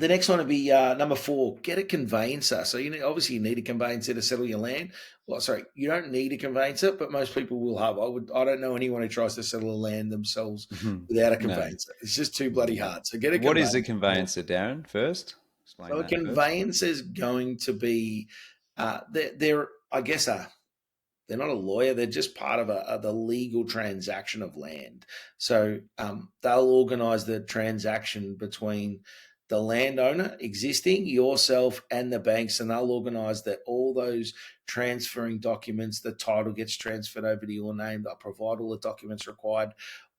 The next one would be number 4, get a conveyancer. So obviously you need a conveyancer to settle your land. Well, sorry, you don't need a conveyancer, but most people will have. I don't know anyone who tries to settle a land themselves Mhm. without a No. conveyancer. It's just too bloody hard. So get a What is a conveyancer. conveyancer, Darren? First, explain So a that first. conveyancer is going to be, they're I guess they're not a lawyer. They're just part of the legal transaction of land. So they'll organise the transaction between the landowner existing, yourself, and the banks, and they'll organise that all those transferring documents, the title gets transferred over to your name. They'll provide all the documents required.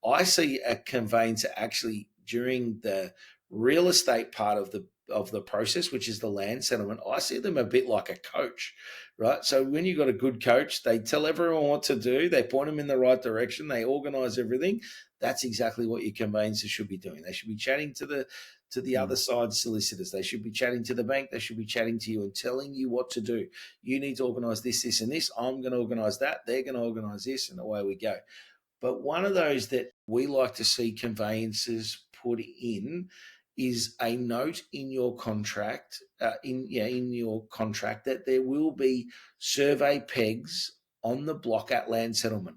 I see a conveyancer actually during the real estate part of the process, which is the land settlement. I see them a bit like a coach, right? So when you've got a good coach, they tell everyone what to do, they point them in the right direction, they organize everything. That's exactly what your conveyancer should be doing. They should be chatting to the other Mm. side solicitors. They should be chatting to the bank. They should be chatting to you and telling you what to do. You need to organize this, this, and this. I'm going to organize that. They're going to organize this, and away we go. But one of those that we like to see conveyancers put in is a note in your contract, in your contract that there will be survey pegs on the block at land settlement.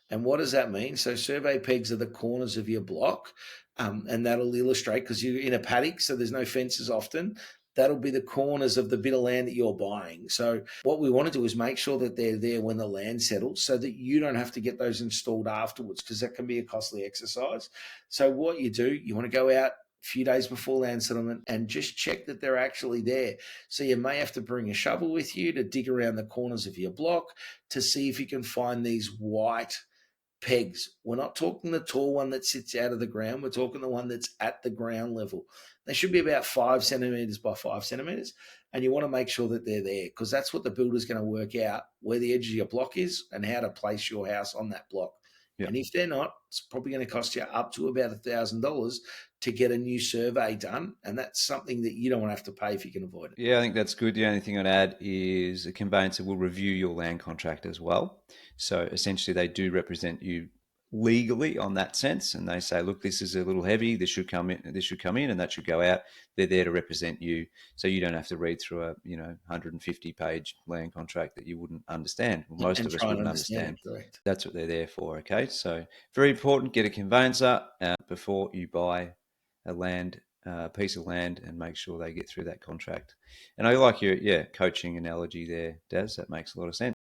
And what does that mean? So survey pegs are the corners of your block, and that'll illustrate because you're in a paddock, so there's no fences often. That'll be the corners of the bit of land that you're buying. So what we want to do is make sure that they're there when the land settles, so that you don't have to get those installed afterwards, because that can be a costly exercise. So what you do, you want to go out a few days before land settlement and just check that they're actually there. So you may have to bring a shovel with you to dig around the corners of your block to see if you can find these white pegs. We're not talking the tall one that sits out of the ground. We're talking the one that's at the ground level. They should be about 5 centimeters by 5 centimeters. And you want to make sure that they're there, because that's what the builder's going to work out, where the edge of your block is and how to place your house on that block. Yeah. And if they're not, it's probably going to cost you up to about $1,000 to get a new survey done. And that's something that you don't want to have to pay if you can avoid it. Yeah, I think that's good. The only thing I'd add is a conveyancer will review your land contract as well. So essentially, they do represent you legally on that sense, and they say, "Look, this is a little heavy. This should come in. This should come in, and that should go out." They're there to represent you, so you don't have to read through a 150-page land contract that you wouldn't understand. Well, most And of us try and wouldn't understand it, understand. correct. That's what they're there for. Okay, so very important. Get a conveyancer before you buy a piece of land, and make sure they get through that contract. And I like your coaching analogy there, Daz. That makes a lot of sense.